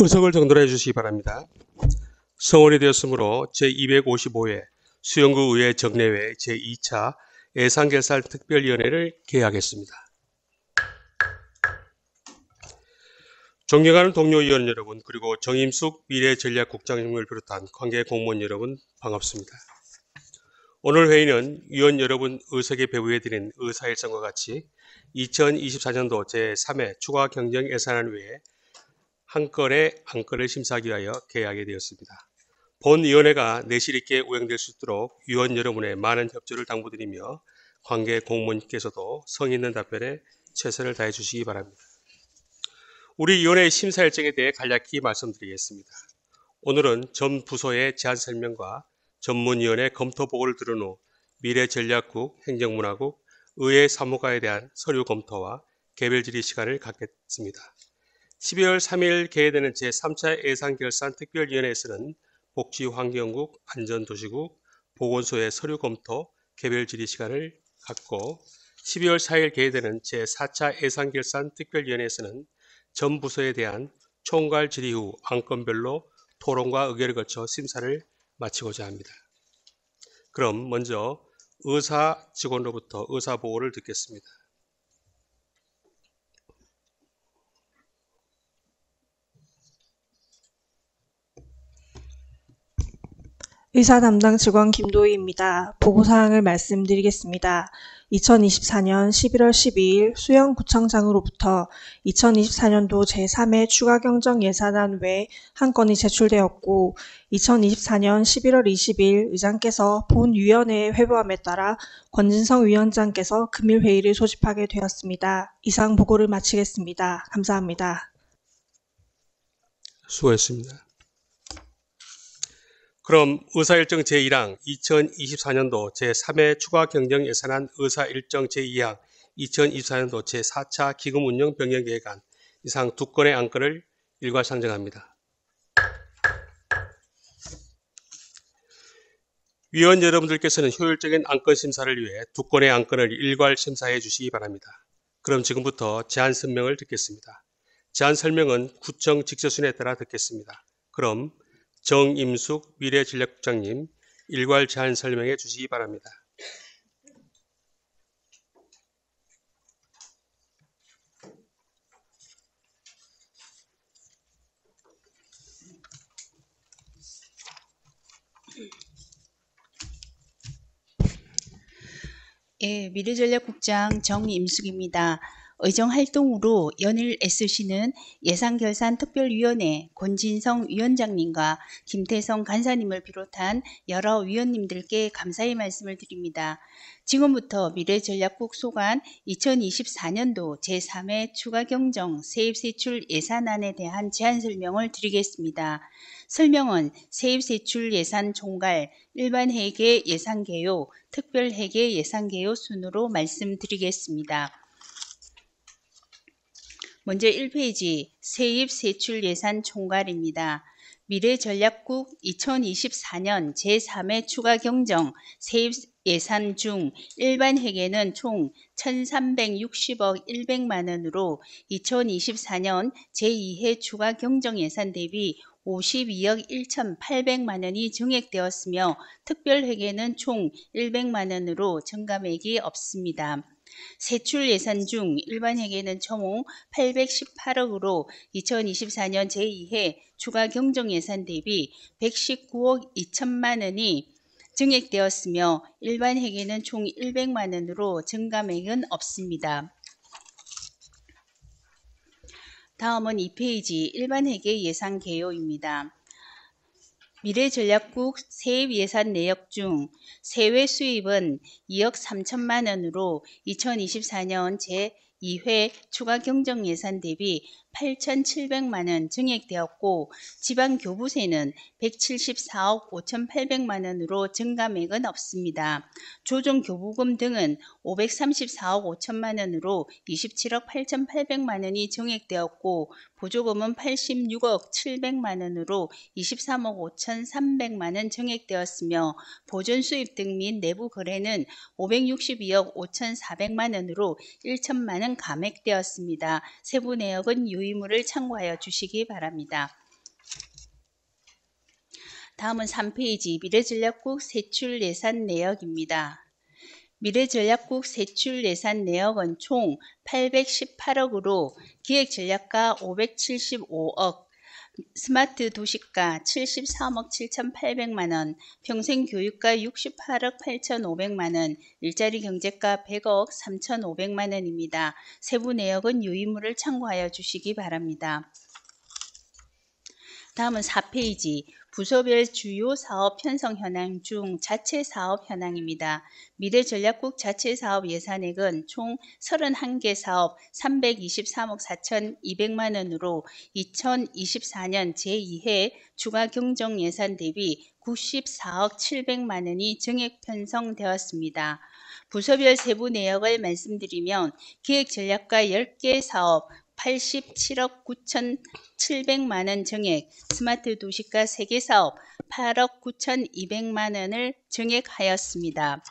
의석을 정돈해 주시기 바랍니다. 성원이 되었으므로 제255회 수영구 의회 정례회 제2차 예산결산 특별위원회를 개회하겠습니다. 존경하는 동료 의원 여러분, 그리고 정임숙 미래전략국장님을 비롯한 관계 공무원 여러분, 반갑습니다. 오늘 회의는 위원 여러분 의석에 배부해드린 의사일정과 같이 2024년도 제3회 추가 경정 예산안 외에 한 건의 안건을 심사하기 위하여 개회하게 되었습니다. 본 위원회가 내실 있게 운영될 수 있도록 위원 여러분의 많은 협조를 당부드리며 관계 공무원께서도 성의 있는 답변에 최선을 다해 주시기 바랍니다. 우리 위원회의 심사 일정에 대해 간략히 말씀드리겠습니다. 오늘은 전 부서의 제안 설명과 전문위원회 검토 보고를 들은 후 미래전략국, 행정문화국, 의회 사무과에 대한 서류 검토와 개별 질의 시간을 갖겠습니다. 12월 3일 개회되는 제3차 예산결산 특별위원회에서는 복지환경국, 안전도시국, 보건소의 서류 검토, 개별 질의 시간을 갖고 12월 4일 개회되는 제4차 예산결산 특별위원회에서는 전 부서에 대한 총괄 질의 후 안건별로 토론과 의결을 거쳐 심사를 마치고자 합니다. 그럼 먼저 의사 직원으로부터 의사 보고를 듣겠습니다. 의사 담당 직원 김도희입니다. 보고사항을 말씀드리겠습니다. 2024년 11월 12일 수영구청장으로부터 2024년도 제3회 추가경정 예산안 외 한 건이 제출되었고 2024년 11월 20일 의장께서 본위원회에 회부함에 따라 권진성 위원장께서 금일 회의를 소집하게 되었습니다. 이상 보고를 마치겠습니다. 감사합니다. 수고했습니다. 그럼 의사일정 제1항 2024년도 제3회 추가경정 예산안 의사일정 제2항 2024년도 제4차 기금운영 변경계획안 이상 두 건의 안건을 일괄 상정합니다. 위원 여러분들께서는 효율적인 안건 심사를 위해 두 건의 안건을 일괄 심사해 주시기 바랍니다. 그럼 지금부터 제안 설명을 듣겠습니다. 제안 설명은 구청 직서순에 따라 듣겠습니다. 그럼 정임숙 미래전략국장님 일괄 제안 설명해 주시기 바랍니다. 예, 미래전략국장 정임숙입니다. 의정활동으로 연일 애쓰시는 예산결산특별위원회 권진성 위원장님과 김태성 간사님을 비롯한 여러 위원님들께 감사의 말씀을 드립니다. 지금부터 미래전략국 소관 2024년도 제3회 추가경정 세입세출 예산안에 대한 제안 설명을 드리겠습니다. 설명은 세입세출 예산 총괄, 일반회계 예산개요, 특별회계 예산개요 순으로 말씀드리겠습니다. 먼저 1페이지 세입세출 예산 총괄입니다. 미래전략국 2024년 제3회 추가경정 세입예산 중 일반회계는 총 1,360억 100만원으로 2024년 제2회 추가경정예산 대비 52억 1,800만원이 증액되었으며 특별회계는 총 100만원으로 증감액이 없습니다. 세출 예산 중 일반회계는 총 818억으로 2024년 제2회 추가 경정 예산 대비 119억 2천만원이 증액되었으며 일반회계는 총 100만원으로 증감액은 없습니다. 다음은 2페이지 일반회계 예산 개요입니다. 미래전략국 세입예산 내역 중 세외 수입은 2억 3천만 원으로 2024년 제2회 추가경정예산 대비 8,700만 원 증액되었고 지방교부세는 174억 5,800만 원으로 증감액은 없습니다. 조정교부금 등은 534억 5천만 원으로 27억 8,800만 원이 증액되었고 보조금은 86억 700만 원으로 23억 5,300만 원 증액되었으며 보존수입 등 및 내부 거래는 562억 5,400만 원으로 1천만 원 감액되었습니다. 세부 내역은 유의물을 참고하여 주시기 바랍니다. 다음은 3페이지 미래전략국 세출 예산 내역입니다. 미래전략국 세출 예산 내역은 총 818억으로 기획전략가 575억, 스마트 도시가 73억 7,800만원, 평생교육가 68억 8,500만원, 일자리 경제가 100억 3,500만원입니다. 세부 내역은 유의물을 참고하여 주시기 바랍니다. 다음은 4페이지 부서별 주요 사업 편성 현황 중 자체 사업 현황입니다. 미래전략국 자체 사업 예산액은 총 31개 사업 323억 4,200만 원으로 2024년 제2회 추가 경정 예산 대비 94억 700만 원이 증액 편성되었습니다. 부서별 세부 내역을 말씀드리면 기획전략가 10개 사업 87억 9,700만 원 증액, 스마트 도시가 3개 사업 8억 9,200만 원을 증액하였습니다.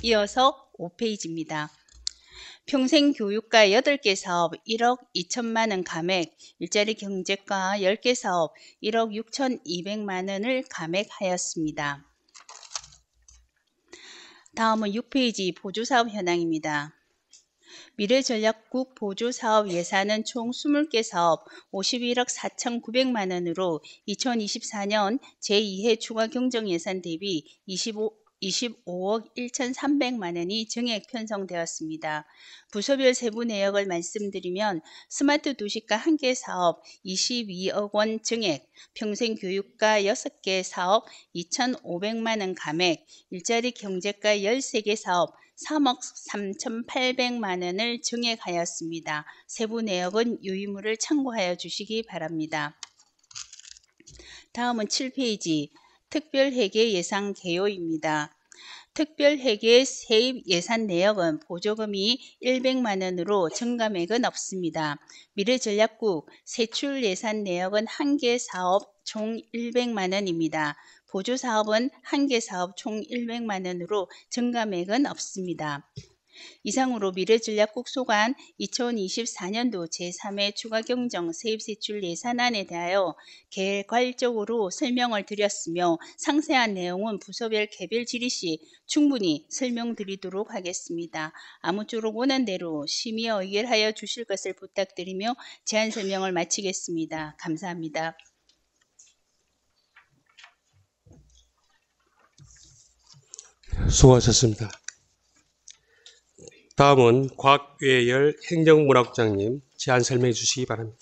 이어서 5페이지입니다. 평생교육가 8개 사업 1억 2천만 원 감액, 일자리 경제과 10개 사업 1억 6,200만 원을 감액하였습니다. 다음은 6페이지 보조사업 현황입니다. 미래전략국 보조사업 예산은 총 20개 사업 51억 4,900만 원으로 2024년 제2회 추가경정예산 대비 25억 1,300만 원이 증액 편성되었습니다. 부서별 세부 내역을 말씀드리면 스마트 도시가 1개 사업 22억 원 증액, 평생교육가 6개 사업 2,500만 원 감액, 일자리 경제과 13개 사업 3억 3,800만 원을 증액하였습니다. 세부 내역은 유의물을 참고하여 주시기 바랍니다. 다음은 7페이지 특별회계 예산 개요입니다. 특별회계 세입 예산 내역은 보조금이 100만 원으로 증감액은 없습니다. 미래전략국 세출 예산 내역은 1개 사업 총 100만 원입니다. 보조사업은 1개 사업 총 100만 원으로 증감액은 없습니다. 이상으로 미래전략국 소관 2024년도 제3회 추가경정 세입세출 예산안에 대하여 개괄적으로 설명을 드렸으며 상세한 내용은 부서별 개별 질의 시 충분히 설명드리도록 하겠습니다. 아무쪼록 원한대로 심의에 의결하여 주실 것을 부탁드리며 제안 설명을 마치겠습니다. 감사합니다. 수고하셨습니다. 다음은 곽외열 행정문화국장님 제안 설명해 주시기 바랍니다.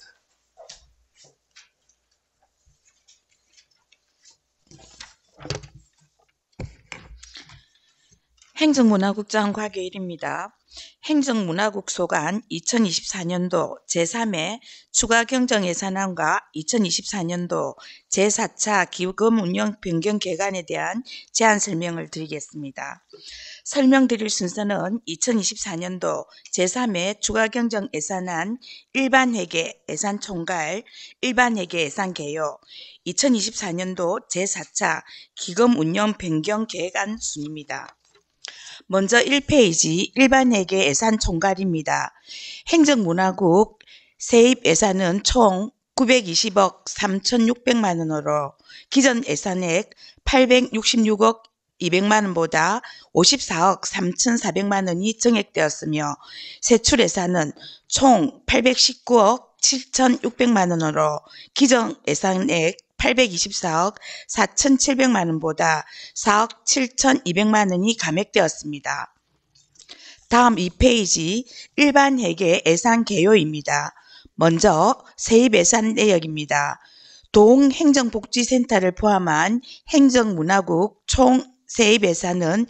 행정문화국장 곽외일입니다. 행정문화국 소관 2024년도 제3회 추가경정예산안과 2024년도 제4차 기금운용 변경 계획안에 대한 제안 설명을 드리겠습니다. 설명드릴 순서는 2024년도 제3회 추가경정 예산안 일반회계 예산총괄, 일반회계 예산개요, 2024년도 제4차 기금운용 변경 계획안 순입니다. 먼저 1페이지 일반회계 예산총괄입니다. 행정문화국 세입 예산은 총 920억 3,600만 원으로 기존 예산액 866억 200만 원보다 54억 3,400만 원이 증액되었으며 세출 예산은 총 819억 7,600만 원으로 기존 예산액 824억 4,700만 원보다 4억 7,200만 원이 감액되었습니다. 다음 2페이지 일반회계 예산 개요입니다. 먼저 세입 예산 내역입니다. 동행정복지센터를 포함한 행정문화국 총 세입 예산은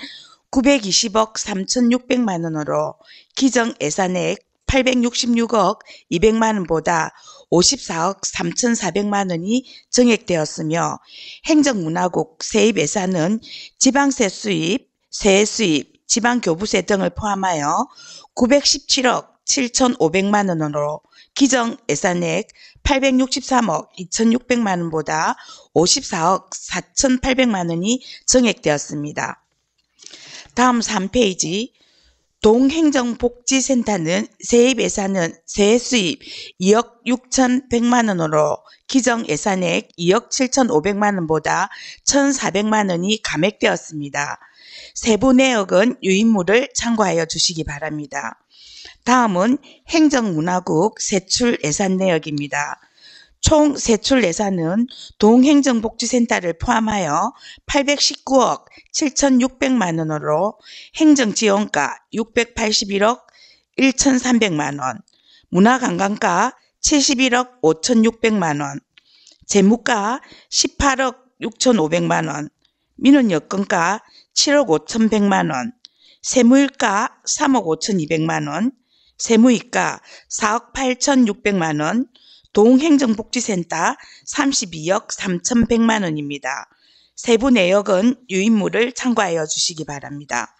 920억 3,600만 원으로 기존 예산액 866억 200만 원보다 54억 3,400만 원이 증액되었으며 행정문화국 세입 예산은 지방세 수입, 세액 수입, 지방교부세 등을 포함하여 917억 7,500만 원으로 기존 예산액 863억 2,600만 원보다 54억 4,800만 원이 증액되었습니다. 다음 3페이지 동행정복지센터는 세입 예산은 세수입 2억 6,100만 원으로 기정 예산액 2억 7,500만 원보다 1,400만 원이 감액되었습니다. 세부 내역은 유인물을 참고하여 주시기 바랍니다. 다음은 행정문화국 세출 예산 내역입니다. 총 세출 예산은 동행정복지센터를 포함하여 819억 7,600만 원으로 행정지원가 681억 1,300만 원, 문화관광가 71억 5,600만 원, 재무가 18억 6,500만 원, 민원여건가 7억 5,100만 원, 세무일가 3억 5,200만 원, 세무이가 4억 8,600만 원, 동행정복지센터 32억 3,100만 원입니다. 세부 내역은 유인물을 참고하여 주시기 바랍니다.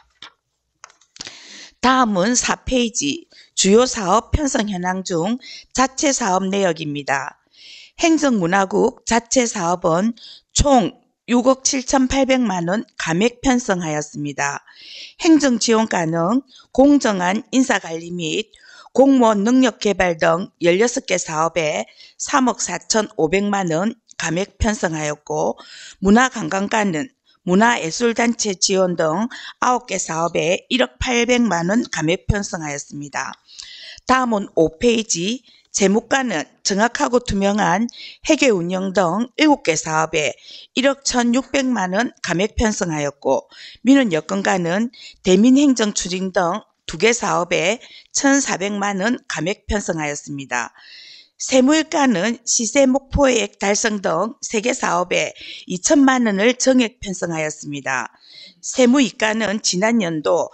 다음은 4페이지 주요 사업 편성 현황 중 자체 사업 내역입니다. 행정문화국 자체 사업은 총 6억 7,800만 원 감액 편성하였습니다. 행정지원가는 공정한 인사관리 및 공무원 능력개발 등 16개 사업에 3억 4,500만 원 감액 편성하였고, 문화관광가는 문화예술단체 지원 등 9개 사업에 1억 800만 원 감액 편성하였습니다. 다음은 5페이지 재무과는 정확하고 투명한 회계 운영 등 7개 사업에 1억 1,600만 원 감액 편성하였고, 민원여건가는 대민행정 추진 등 2개 사업에 1,400만 원 감액 편성하였습니다. 세무일가는 시세 목표액 달성 등 3개 사업에 2천만 원을 정액 편성하였습니다. 세무이가는 지난 연도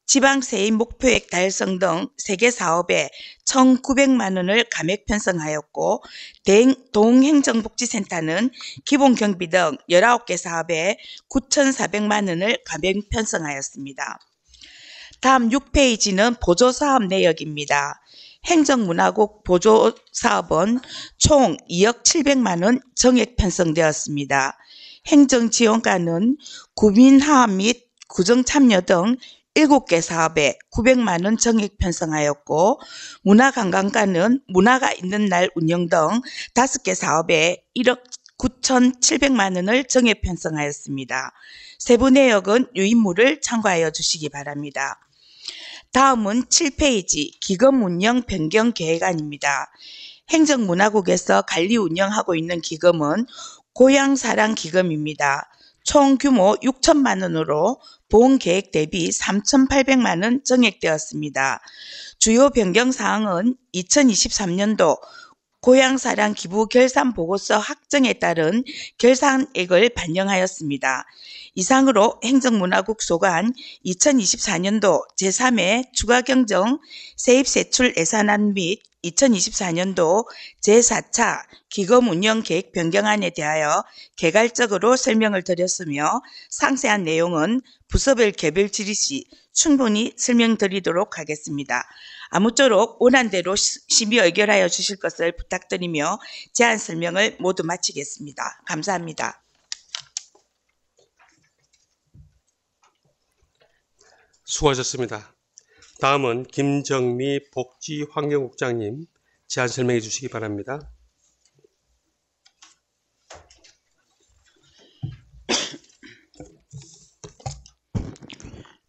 지방세입 목표액 달성 등 3개 사업에 1,900만 원을 감액 편성하였고, 동행정복지센터는 기본경비 등 19개 사업에 9,400만 원을 감액 편성하였습니다. 다음 6페이지는 보조사업 내역입니다. 행정문화국 보조사업은 총 2억 700만 원 정액 편성되었습니다. 행정지원가는 구민화합 및 구정참여 등 7개 사업에 900만 원 정액 편성하였고, 문화관광가는 문화가 있는 날 운영 등 5개 사업에 1억 9,700만 원을 정액 편성하였습니다. 세부 내역은 유인물을 참고하여 주시기 바랍니다. 다음은 7페이지 기금 운영 변경 계획안입니다. 행정문화국에서 관리 운영하고 있는 기금은 고향사랑기금입니다. 총 규모 6천만 원으로 보험 계획 대비 3,800만 원 정액되었습니다. 주요 변경 사항은 2023년도 고향사랑 기부 결산 보고서 확정에 따른 결산액을 반영하였습니다. 이상으로 행정문화국 소관 2024년도 제3회 추가경정 세입세출 예산안 및 2024년도 제4차 기금운영계획 변경안에 대하여 개괄적으로 설명을 드렸으며, 상세한 내용은 부서별 개별 질의 시 충분히 설명드리도록 하겠습니다. 아무쪼록 원안대로 심의 의결하여 주실 것을 부탁드리며 제안 설명을 모두 마치겠습니다. 감사합니다. 수고하셨습니다. 다음은 김정미 복지환경국장님 제안 설명해 주시기 바랍니다.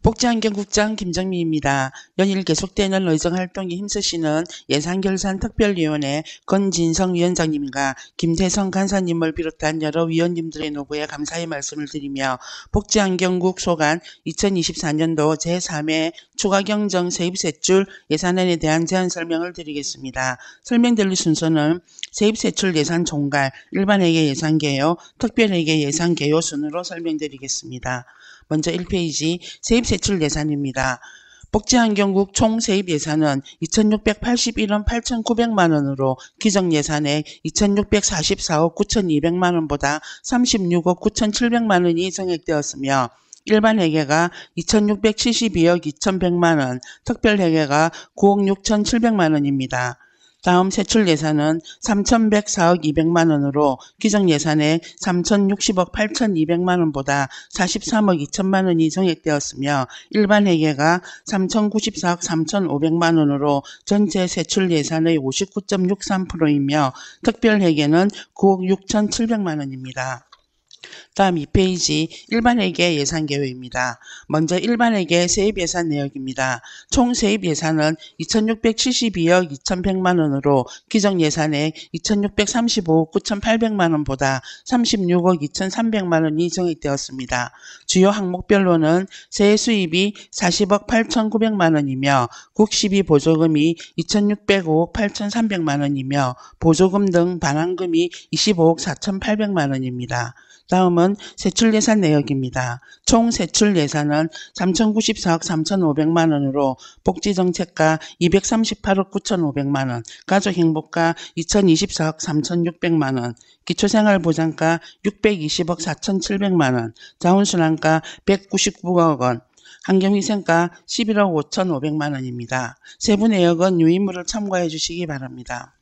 복지환경국장 김정미입니다. 연일 계속되는 의정활동에 힘쓰시는 예산결산특별위원회 권진성 위원장님과 김태성 간사님을 비롯한 여러 위원님들의 노고에 감사의 말씀을 드리며, 복지환경국 소관 2024년도 제3회 추가경정 세입세출 예산안에 대한 제안 설명을 드리겠습니다. 설명드릴 순서는 세입세출 예산 총괄, 일반회계 예산개요, 특별회계 예산개요 순으로 설명드리겠습니다. 먼저 1페이지 세입세출 예산입니다. 복지환경국 총 세입 예산은 2,681원 8,900만 원으로 기정 예산액 2,644억 9,200만 원보다 36억 9,700만 원이 정액되었으며, 일반 회계가 2,672억 2,100만 원, 특별 회계가 9억 6,700만 원입니다. 다음 세출 예산은 3,104억 200만 원으로 기정 예산액 3,060억 8,200만 원보다 43억 2천만 원이 정액되었으며 일반 회계가 3,094억 3,500만 원으로 전체 세출 예산의 59.63%이며 특별 회계는 9억 6,700만 원입니다. 다음 2페이지 일반회계 예산계획입니다. 먼저 일반회계 세입예산 내역입니다. 총 세입예산은 2,672억 2,100만 원으로 기정예산액 2,635억 9,800만 원보다 36억 2,300만 원이 정액되었습니다. 주요 항목별로는 세수입이 40억 8,900만 원이며 국시비 보조금이 2,605억 8,300만 원이며 보조금 등 반환금이 25억 4,800만 원입니다. 다음은 세출예산 내역입니다. 총 세출예산은 3,094억 3,500만 원으로 복지정책과 238억 9,500만 원, 가족행복과 2,024억 3,600만 원, 기초생활보장과 620억 4,700만 원, 자원순환과 199억 원, 환경위생과 11억 5,500만 원입니다. 세부 내역은 유인물을 참고해 주시기 바랍니다.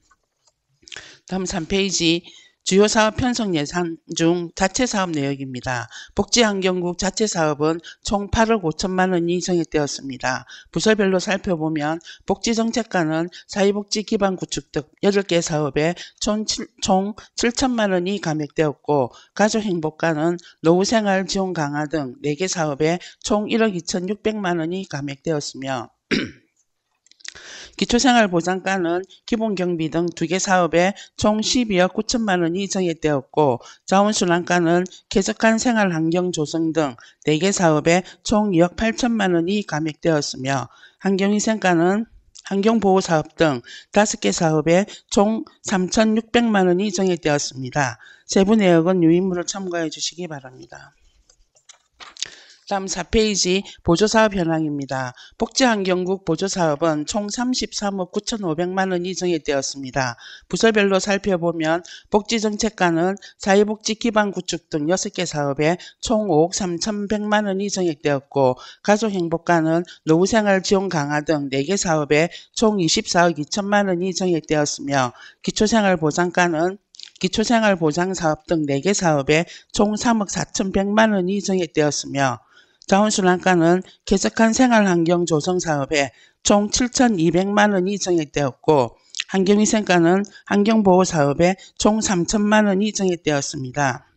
다음 3페이지 주요 사업 편성 예산 중 자체 사업 내역입니다. 복지환경국 자체 사업은 총 8억 5천만 원이 정액되었습니다. 부서별로 살펴보면 복지정책과는 사회복지 기반 구축 등 8개 사업에 총 7천만 원이 감액되었고 가족행복과는 노후생활 지원 강화 등 4개 사업에 총 1억 2,600만 원이 감액되었으며 기초생활보장과는 기본경비 등 2개 사업에 총 12억 9천만 원이 정액되었고 자원순환과는 쾌적한 생활환경 조성 등 4개 사업에 총 2억 8천만 원이 감액되었으며 환경위생과는 환경보호사업 등 5개 사업에 총 3,600만 원이 정액되었습니다. 세부 내역은 유인물을 참고해 주시기 바랍니다. 다음 4페이지 보조사업 현황입니다. 복지환경국 보조사업은 총 33억 9,500만 원이 정액되었습니다. 부서별로 살펴보면 복지정책과는 사회복지 기반 구축 등 6개 사업에 총 5억 3,100만 원이 정액되었고 가족행복과는 노후생활 지원 강화 등 4개 사업에 총 24억 2천만 원이 정액되었으며 기초생활보장과는 기초생활보장사업 등 4개 사업에 총 3억 4,100만 원이 정액되었으며 자원순환과는 쾌적한 생활환경 조성 사업에 총 7,200만 원이 정액되었고 환경위생과는 환경보호 사업에 총 3천만 원이 정액되었습니다.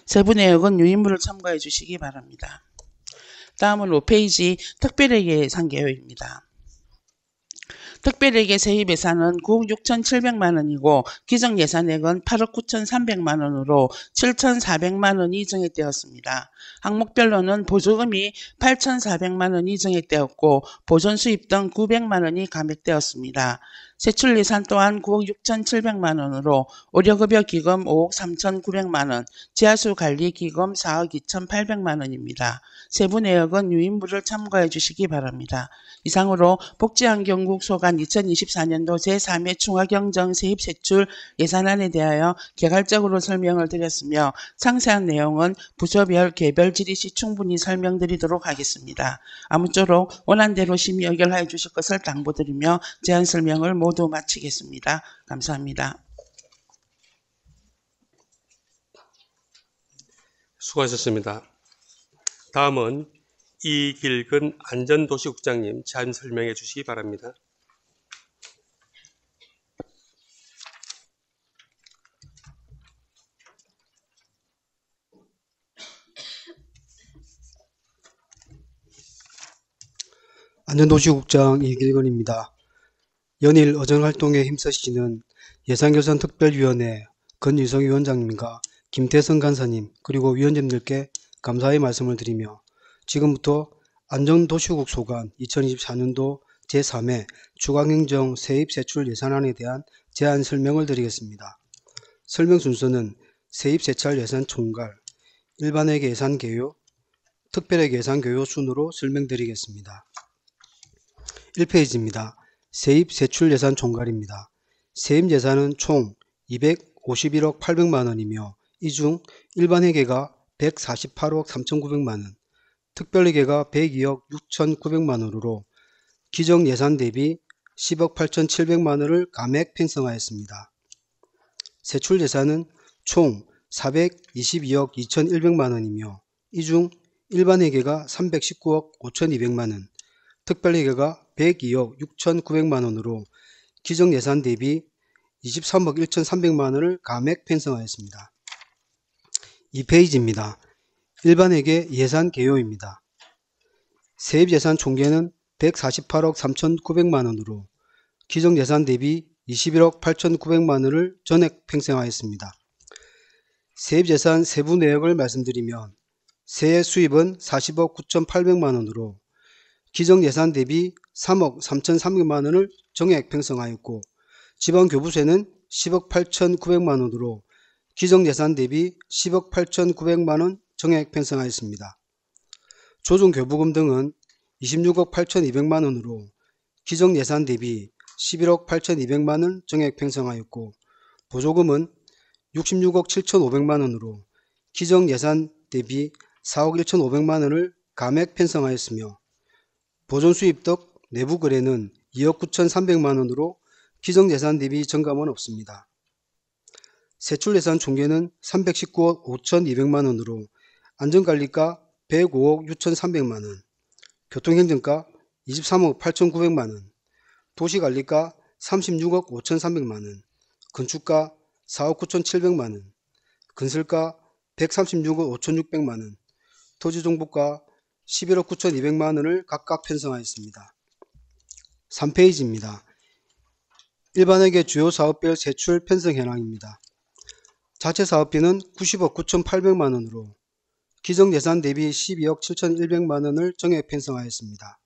세부 내역은 유인물을 참고해 주시기 바랍니다. 다음은 5페이지 특별회계 예산계획입니다. 특별회계 세입예산은 9억 6,700만 원이고 기정예산액은 8억 9,300만 원으로 7,400만 원이 정액되었습니다. 항목별로는 보조금이 8,400만 원이 정액되었고 보존수입 등 900만 원이 감액되었습니다. 세출예산 또한 9억 6,700만 원으로 의료급여 기금 5억 3,900만 원, 지하수관리기금 4억 2,800만 원입니다. 세부 내역은 유인물을 참고해 주시기 바랍니다. 이상으로 복지환경국 소관 2024년도 제3회 중화경정 세입세출 예산안에 대하여 개괄적으로 설명을 드렸으며 상세한 내용은 부서별 개별 질의 시 충분히 설명드리도록 하겠습니다. 아무쪼록 원안대로 심의 의결하여 주실 것을 당부드리며 제안 설명을 모두 마치겠습니다. 감사합니다. 수고하셨습니다. 다음은 이길근 안전도시국장님 제안 설명해 주시기 바랍니다. 안전도시국장 이길근입니다. 연일 어정활동에 힘쓰시는 예산결산특별위원회 건유성 위원장님과 김태성 간사님 그리고 위원님들께 감사의 말씀을 드리며 지금부터 안전도시국 소관 2024년도 제3회 중앙행정 세입세출 예산안에 대한 제안 설명을 드리겠습니다. 설명 순서는 세입세찰 예산 총괄, 일반회계 예산 개요, 특별회계 예산 개요 순으로 설명드리겠습니다. 1페이지입니다. 세입세출 예산 총괄입니다. 세입 예산은 총 251억 800만 원이며 이 중 일반회계가 148억 3,900만 원, 특별회계가 102억 6,900만 원으로 기정예산 대비 10억 8,700만 원을 감액 편성하였습니다. 세출예산은 총 422억 2,100만 원이며 이 중 일반회계가 319억 5,200만 원, 특별회계가 102억 6,900만 원으로 기정예산 대비 23억 1,300만 원을 감액 편성하였습니다. 2페이지입니다. 일반회계 예산 개요입니다. 세입예산 총계는 148억 3,900만 원으로 기정예산 대비 21억 8,900만 원을 전액 편성하였습니다. 세입예산 세부 내역을 말씀드리면 세액 수입은 40억 9,800만 원으로 기정예산 대비 3억 3,300만 원을 정액 편성하였고 지방교부세는 10억 8,900만 원으로 기정예산 대비 10억 8,900만 원 정액 편성하였습니다. 조중교부금 등은 26억 8,200만 원으로 기정예산 대비 11억 8,200만 원 정액 편성하였고 보조금은 66억 7,500만 원으로 기정예산 대비 4억 1,500만 원을 감액 편성하였으며 보존수입득 내부거래는 2억 9,300만 원으로 기정예산 대비 증감은 없습니다. 세출예산 총계는 319억 5,200만 원으로 안전관리가 105억 6,300만 원, 교통행정가 23억 8,900만 원, 도시관리가 36억 5,300만 원, 건축가 4억 9,700만 원, 건설가 136억 5,600만 원, 토지정보가 11억 9,200만 원을 각각 편성하였습니다. 3페이지입니다. 일반회계 주요 사업별 세출 편성 현황입니다. 자체 사업비는 90억 9,800만 원으로 기정예산 대비 12억 7,100만 원을 정액 편성하였습니다.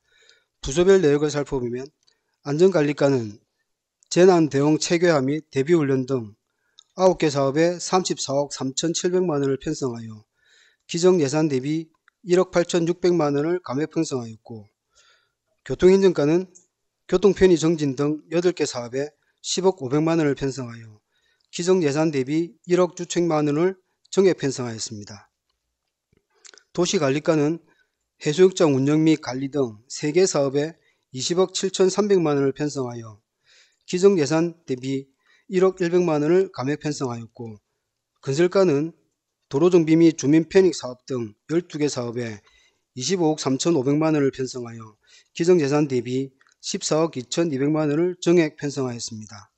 부서별 내역을 살펴보면 안전관리과는 재난대응 체계화 및 대비훈련 등 9개 사업에 34억 3,700만 원을 편성하여 기정예산 대비 1억 8,600만 원을 감액 편성하였고 교통행정과는 교통편의 정진 등 8개 사업에 10억 500만 원을 편성하여 기정예산 대비 1억 6천만 원을 정액 편성하였습니다. 도시관리과는 해수욕장 운영 및 관리 등 3개 사업에 20억 7,300만 원을 편성하여 기정예산 대비 1억 100만 원을 감액 편성하였고 건설과는 도로정비 및 주민편익 사업 등 12개 사업에 25억 3,500만 원을 편성하여 기정예산 대비 14억 2,200만 원을 정액 편성하였습니다.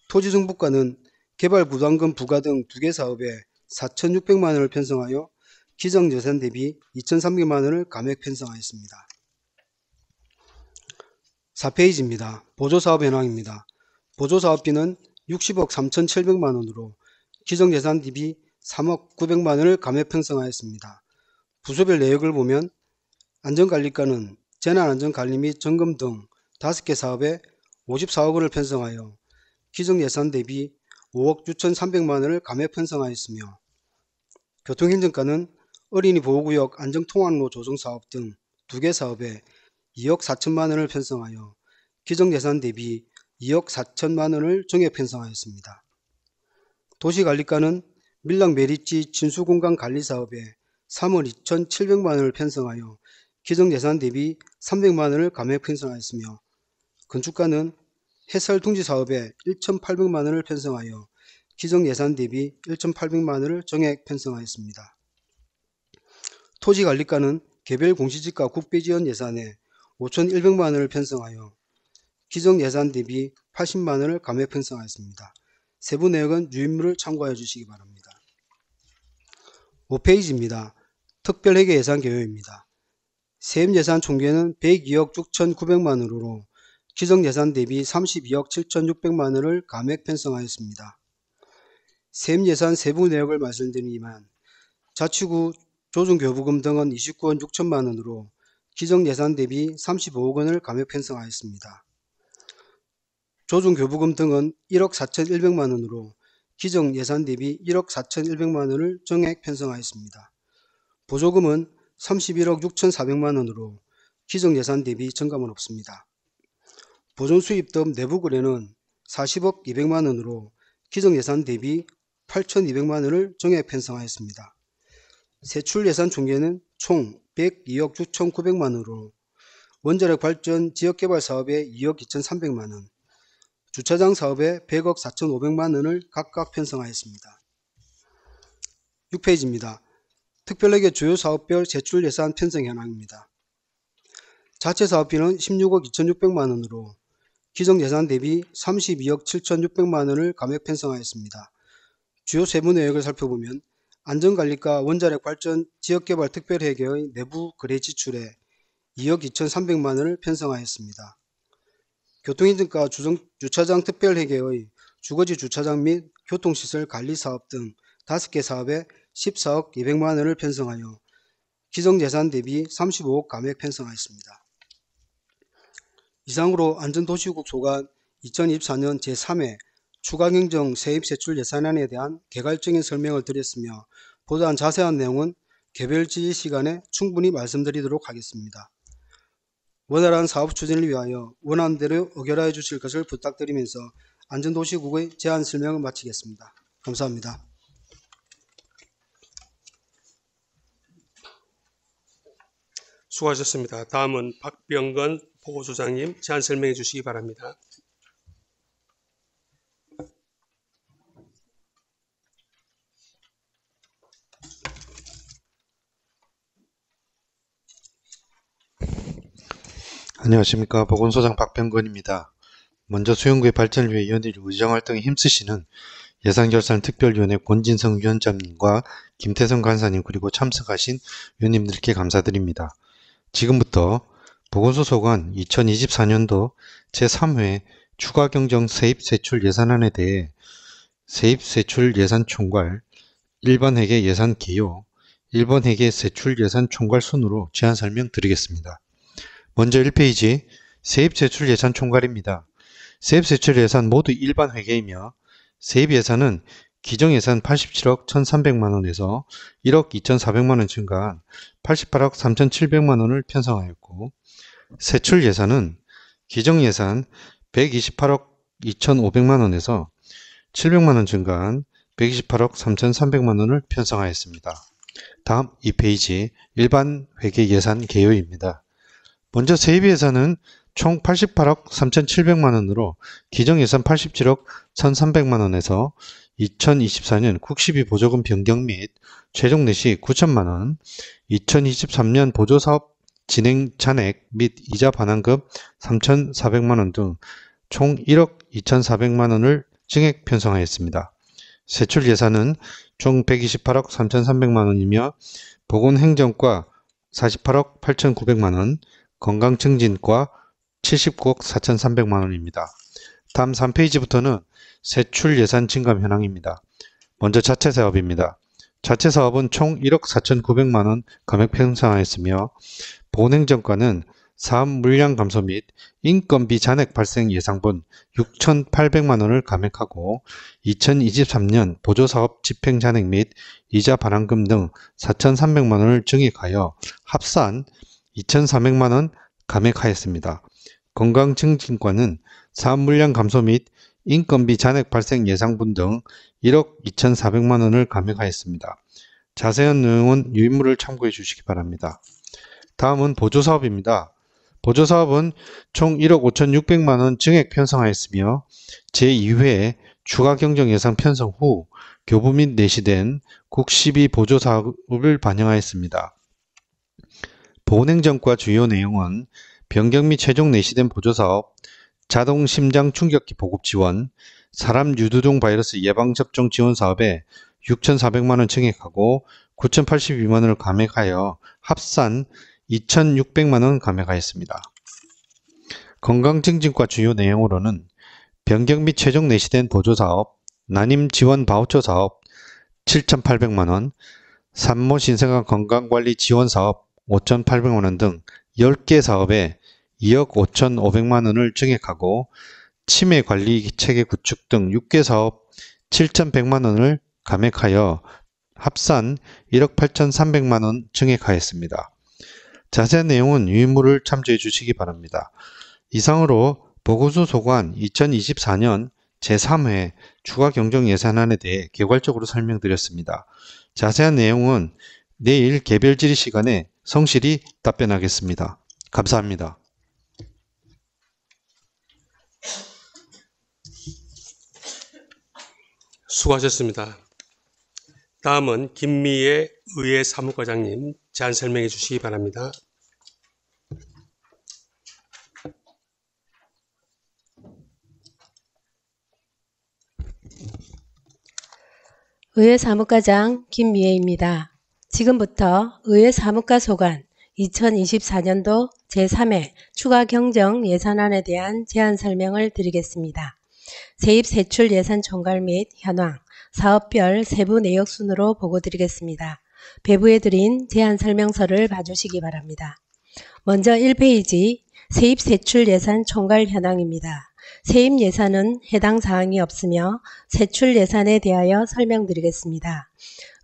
토지정보과는 개발부담금 부과 등 2개 사업에 4,600만 원을 편성하여 기정예산 대비 2,300만 원을 감액 편성하였습니다. 4페이지입니다. 보조사업 현황입니다. 보조사업비는 60억 3,700만 원으로 기정예산 대비 3억 900만 원을 감액 편성하였습니다. 부서별 내역을 보면 안전관리과는 재난안전관리 및 점검 등 5개 사업에 54억 원을 편성하여 기정예산 대비 5억 6,300만 원을 감액 편성하였으며 교통행정과는 어린이 보호구역 안정통학로 조성사업 등 2개 사업에 2억 4천만 원을 편성하여 기정예산 대비 2억 4천만 원을 정액 편성하였습니다. 도시관리과는 밀락매립지 진수공간 관리사업에 3억 2,700만 원을 편성하여 기정예산 대비 300만 원을 감액 편성하였으며 건축과는 해설둥지 사업에 1,800만 원을 편성하여 기정예산 대비 1,800만 원을 정액 편성하였습니다. 토지관리과는 개별 공시지가 국비지원 예산에 5,100만 원을 편성하여 기정예산 대비 80만 원을 감액 편성하였습니다. 세부 내역은 유인물을 참고하여 주시기 바랍니다. 5페이지입니다. 특별회계 예산 개요입니다. 세입예산 총계는 102억 6,900만 원으로 기정예산 대비 32억 7,600만 원을 감액 편성하였습니다. 세입예산 세부 내역을 말씀드리지만 자치구 조중교부금 등은 29억 6천만 원으로 기정예산 대비 35억 원을 감액 편성하였습니다. 조중교부금 등은 1억 4,100만 원으로 기정예산 대비 1억 4,100만 원을 정액 편성하였습니다. 보조금은 31억 6,400만 원으로 기정예산 대비 증감은 없습니다. 보존수입 등 내부거래는 40억 200만 원으로 기정예산 대비 8,200만 원을 정액 편성하였습니다. 세출예산 총계는 총 102억 6,900만 원으로 원자력 발전 지역개발 사업에 2억 2,300만 원, 주차장 사업에 100억 4,500만 원을 각각 편성하였습니다. 6페이지입니다. 특별회계 주요 사업별 제출 예산 편성 현황입니다. 자체 사업비는 16억 2,600만 원으로 기정 예산 대비 32억 7,600만 원을 감액 편성하였습니다. 주요 세부 내역을 살펴보면 안전관리과 원자력 발전 지역개발 특별회계의 내부 거래 지출에 2억 2,300만 원을 편성하였습니다. 교통인증과 주차장 특별회계의 주거지 주차장 및 교통시설 관리사업 등 5개 사업에 14억 200만 원을 편성하여 기정예산 대비 35억 감액 편성하였습니다. 이상으로 안전도시국 소관 2024년 제3회 추가경정 세입세출 예산안에 대한 개괄적인 설명을 드렸으며 보다 자세한 내용은 개별 질의 시간에 충분히 말씀드리도록 하겠습니다. 원활한 사업 추진을 위하여 원안대로 의결하여 주실 것을 부탁드리면서 안전도시국의 제안 설명을 마치겠습니다. 감사합니다. 수고하셨습니다. 다음은 박병건 보고소장님 제안 설명해 주시기 바랍니다. 안녕하십니까. 보건소장 박병건입니다. 먼저 수영구의 발전을 위해 위원들이 의정활동에 힘쓰시는 예산결산특별위원회 권진성 위원장님과 김태성 간사님 그리고 참석하신 위원님들께 감사드립니다. 지금부터 보건소 소관 2024년도 제3회 추가경정 세입세출 예산안에 대해 세입세출 예산 총괄, 1번 회계 예산 개요, 1번 회계 세출 예산 총괄 순으로 제안 설명 드리겠습니다. 먼저 1페이지 세입세출 예산 총괄입니다. 세입세출 예산 모두 일반 회계이며 세입예산은 기정예산 87억 1,300만원에서 1억 2,400만원 증가한 88억 3,700만원을 편성하였고 세출예산은 기정예산 128억 2,500만원에서 700만원 증가한 128억 3,300만원을 편성하였습니다. 다음 2페이지 일반 회계 예산 개요입니다. 먼저 세입예산은 총 88억 3,700만원으로 기정예산 87억 1,300만원에서 2024년 국시비 보조금 변경 및 최종 내시 9천만원, 2023년 보조사업 진행 잔액 및 이자 반환급 3,400만원 등 총 1억 2,400만원을 증액 편성하였습니다. 세출 예산은 총 128억 3,300만원이며 보건행정과 48억 8,900만원, 건강증진과 79억 4,300만원입니다. 다음 3페이지부터는 세출 예산 증감 현황입니다. 먼저 자체 사업입니다. 자체 사업은 총 1억 4,900만원 감액 편성하였으며 보건행정과는 사업 물량 감소 및 인건비 잔액 발생 예상분 6,800만원을 감액하고 2023년 보조사업 집행 잔액 및 이자 반환금 등 4,300만원을 증액하여 합산 2,400만원 감액하였습니다. 건강증진과는 사업 물량 감소 및 인건비 잔액 발생 예상분 등 1억 2,400만원을 감액하였습니다. 자세한 내용은 유인물을 참고해 주시기 바랍니다. 다음은 보조사업입니다. 보조사업은 총 1억 5,600만원 증액 편성하였으며 제2회 추가경정 예산 편성 후 교부 및 내시된 국시비 보조사업을 반영하였습니다. 보건행정과 주요 내용은 변경 및 최종 내시된 보조사업, 자동 심장 충격기 보급 지원, 사람 유두종 바이러스 예방접종 지원 사업에 6,400만원 증액하고 9,082만원을 감액하여 합산 2,600만원 감액하였습니다. 건강증진과 주요 내용으로는 변경 및 최종 내시된 보조사업, 난임 지원 바우처 사업 7,800만원, 산모 신생아 건강관리 지원 사업 5,800만원 등 10개 사업에 2억 5,500만원을 증액하고 치매관리 체계 구축 등 6개 사업 7,100만원을 감액하여 합산 1억 8,300만원 증액하였습니다. 자세한 내용은 유인물을 참조해 주시기 바랍니다. 이상으로 보건소 소관 2024년 제3회 추가경정예산안에 대해 개괄적으로 설명드렸습니다. 자세한 내용은 내일 개별 질의 시간에 성실히 답변하겠습니다. 감사합니다. 수고하셨습니다. 다음은 김미애 의회 사무과장님 제안 설명해 주시기 바랍니다. 의회 사무과장 김미애입니다. 지금부터 의회 사무과 소관 2024년도 제3회 추가 경정 예산안에 대한 제안 설명을 드리겠습니다. 세입 세출 예산 총괄 및 현황, 사업별 세부 내역 순으로 보고드리겠습니다. 배부해드린 제안 설명서를 봐주시기 바랍니다. 먼저 1페이지 세입 세출 예산 총괄 현황입니다. 세입 예산은 해당 사항이 없으며 세출 예산에 대하여 설명드리겠습니다.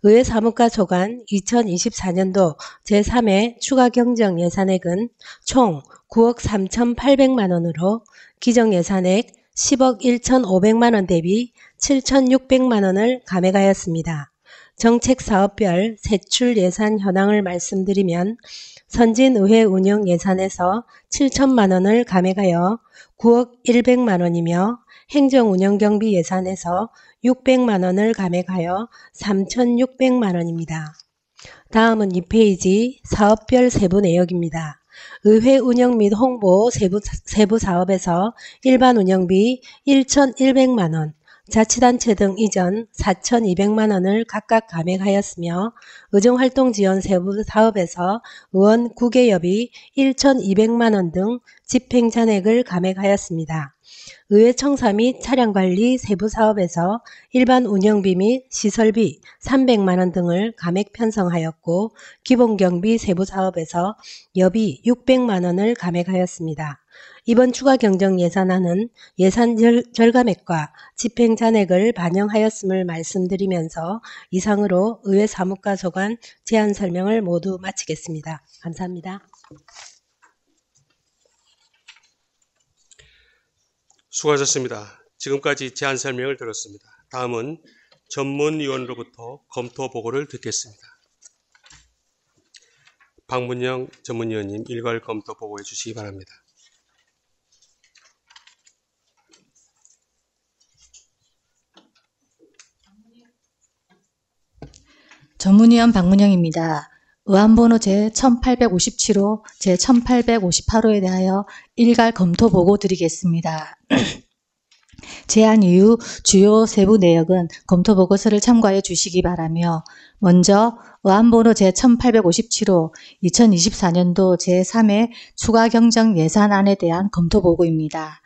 의회 사무과 소관 2024년도 제3회 추가 경정 예산액은 총 9억 3,800만 원으로 기정 예산액 10억 1,500만 원 대비 7,600만 원을 감액하였습니다. 정책 사업별 세출 예산 현황을 말씀드리면 선진의회 운영 예산에서 7천만 원을 감액하여 9억 100만 원이며 행정운영경비 예산에서 600만 원을 감액하여 3,600만 원입니다. 다음은 2페이지 사업별 세부 내역입니다. 의회 운영 및 홍보 세부 사업에서 일반 운영비 1,100만 원, 자치단체 등 이전 4,200만 원을 각각 감액하였으며 의정활동지원 세부 사업에서 의원 9개협이 1,200만 원 등 집행잔액을 감액하였습니다. 의회 청사 및 차량관리 세부 사업에서 일반 운영비 및 시설비 300만 원 등을 감액 편성하였고 기본경비 세부 사업에서 여비 600만 원을 감액하였습니다. 이번 추가 경정 예산안은 예산 절감액과 집행 잔액을 반영하였음을 말씀드리면서 이상으로 의회 사무과 소관 제안 설명을 모두 마치겠습니다. 감사합니다. 수고하셨습니다. 지금까지 제안 설명을 들었습니다. 다음은 전문위원으로부터 검토 보고를 듣겠습니다. 박문영 전문위원님 일괄 검토 보고해 주시기 바랍니다. 전문위원 박문영입니다. 의안번호 제1857호, 제1858호에 대하여 일괄 검토 보고 드리겠습니다. 제안 이후 주요 세부 내역은 검토 보고서를 참고하여 주시기 바라며 먼저 의안번호 제1857호 2024년도 제3회 추가 경정 예산안에 대한 검토 보고입니다.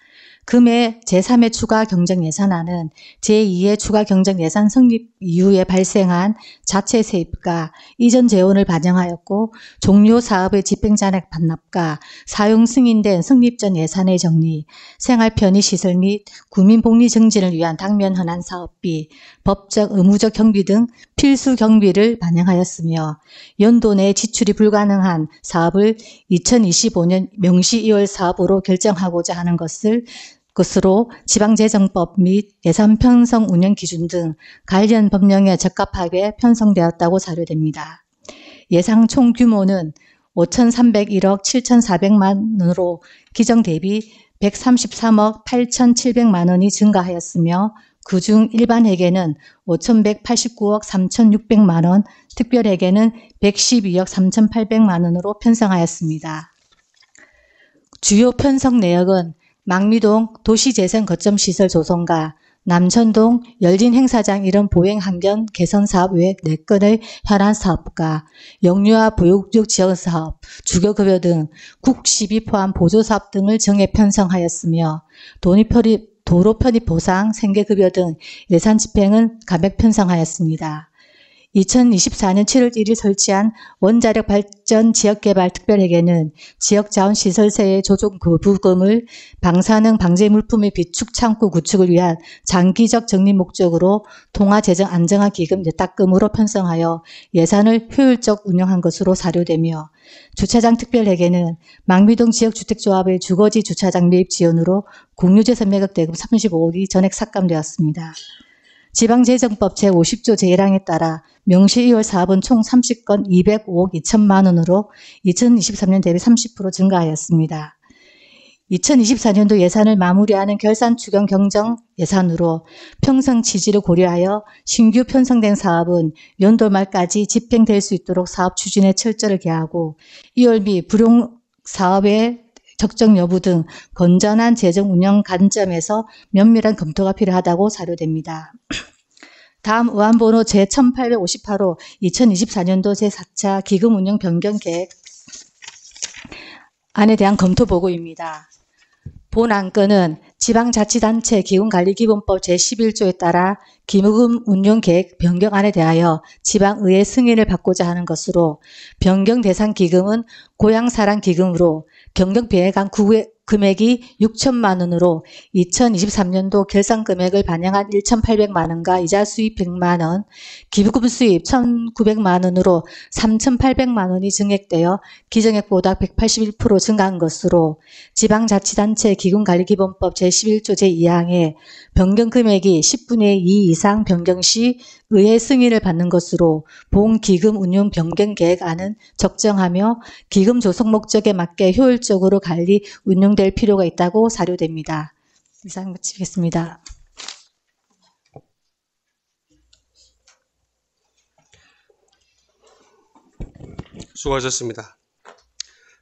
금해 제3회 추가 경정 예산안은 제2회 추가 경정 예산 성립 이후에 발생한 자체 세입과 이전 재원을 반영하였고 종료 사업의 집행잔액 반납과 사용 승인된 성립 전 예산의 정리, 생활 편의시설 및 구민복리 증진을 위한 당면 현안 사업비, 법적 의무적 경비 등 필수 경비를 반영하였으며 연도 내 지출이 불가능한 사업을 2025년 명시 2월 사업으로 결정하고자 하는 것으로 지방재정법 및 예산 편성 운영 기준 등 관련 법령에 적합하게 편성되었다고 자료됩니다. 예상 총 규모는 5,301억 7,400만 원으로 기정 대비 133억 8,700만 원이 증가하였으며 그중 일반회계는 5,189억 3,600만 원, 특별회계는 112억 3,800만 원으로 편성하였습니다. 주요 편성 내역은 망미동 도시재생 거점시설 조성과 남천동 열린행사장 이름 보행환경 개선사업 외 4건의 현안 사업과 영유아 보육육 지역사업, 주거급여 등 국시비 포함 보조사업 등을 정해 편성하였으며 도로 편입 보상, 생계급여 등 예산 집행은 감액 편성하였습니다. 2024년 7월 1일 설치한 원자력 발전 지역개발 특별회계는 지역자원시설세의 조정 거부금을 방사능 방제 물품의 비축 창구 구축을 위한 장기적 적립 목적으로 통화재정 안정화 기금 예탁금으로 편성하여 예산을 효율적 운영한 것으로 사료되며 주차장 특별회계는 망미동 지역주택조합의 주거지 주차장 매입 지원으로 공유재산 매각 대금 35억이 전액 삭감되었습니다. 지방재정법 제50조 제1항에 따라 명시 2월 사업은 총 30건 205억 2천만 원으로 2023년 대비 30% 증가하였습니다. 2024년도 예산을 마무리하는 결산 추경 경정 예산으로 평성 취지를 고려하여 신규 편성된 사업은 연도 말까지 집행될 수 있도록 사업 추진에 철저를 기하고 2월 미 불용 사업의 적정 여부 등 건전한 재정 운영 관점에서 면밀한 검토가 필요하다고 사료됩니다. 다음 의안번호 제1858호 2024년도 제4차 기금 운영 변경 계획 안에 대한 검토 보고입니다. 본 안건은 지방자치단체 기금관리기본법 제11조에 따라 기금 운용계획 변경안에 대하여 지방의회 승인을 받고자 하는 것으로 변경 대상 기금은 고향사랑기금으로 변경 배액안 금액이 6천만 원으로 2023년도 결산 금액을 반영한 1,800만 원과 이자 수입 100만 원, 기부금 수입 1,900만 원으로 3,800만 원이 증액되어 기정액보다 181% 증가한 것으로 지방자치단체 기금관리기본법 제11조 제2항에 변경 금액이 10분의 2 이상 변경 시 의회 승인을 받는 것으로 본 기금 운용 변경 계획안은 적정하며 기금 조성 목적에 맞게 효율적으로 관리 운용될 필요가 있다고 사료됩니다. 이상 마치겠습니다. 수고하셨습니다.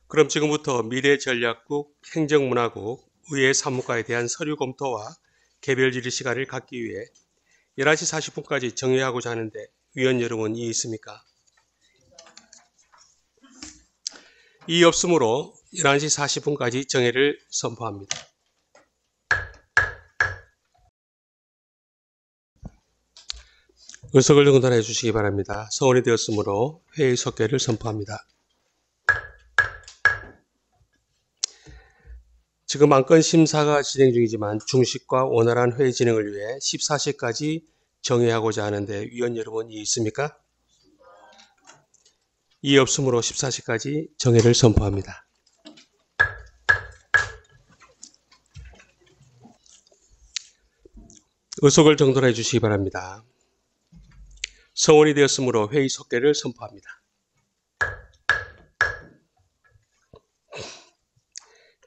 그럼 지금부터 미래전략국, 행정문화국, 의회 사무과에 대한 서류 검토와 개별 질의 시간을 갖기 위해 11시 40분까지 정회하고자 하는데 위원 여러분 이의 있습니까? 이의 없으므로 11시 40분까지 정회를 선포합니다. 의석을 정돈해 주시기 바랍니다. 서원이 되었으므로 회의 속개를 선포합니다. 지금 안건 심사가 진행 중이지만 중식과 원활한 회의 진행을 위해 14시까지 정회하고자 하는데 위원 여러분 이의 있습니까? 이의 없으므로 14시까지 정회를 선포합니다. 의석을 정돈해 주시기 바랍니다. 성원이 되었으므로 회의 속개를 선포합니다.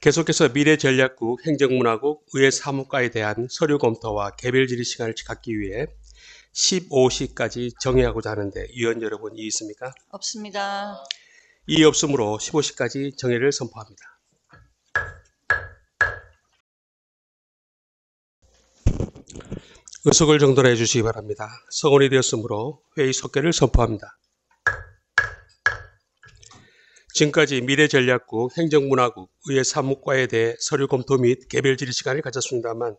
계속해서 미래전략국, 행정문화국, 의회 사무과에 대한 서류 검토와 개별 질의 시간을 갖기 위해 15시까지 정회하고자 하는데 위원 여러분 이의 있습니까? 없습니다. 이의 없으므로 15시까지 정회를 선포합니다. 의석을 정돈해 주시기 바랍니다. 성원이 되었으므로 회의 속개를 선포합니다. 지금까지 미래전략국, 행정문화국, 의회 사무과에 대해 서류 검토 및 개별 질의 시간을 가졌습니다만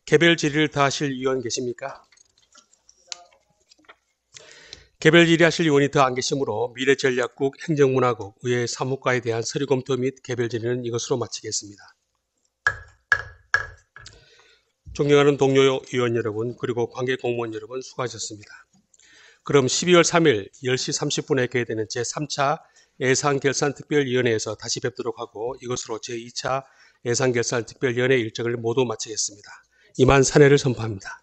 개별 질의를 다 하실 위원 계십니까? 개별 질의하실 위원이 더 안 계시므로 미래전략국, 행정문화국, 의회 사무과에 대한 서류 검토 및 개별 질의는 이것으로 마치겠습니다. 존경하는 동료 위원 여러분 그리고 관계 공무원 여러분 수고하셨습니다. 그럼 12월 3일 10시 30분에 개회되는 제3차 예산결산특별위원회에서 다시 뵙도록 하고 이것으로 제2차 예산결산특별위원회 일정을 모두 마치겠습니다. 이만 사례를 선포합니다.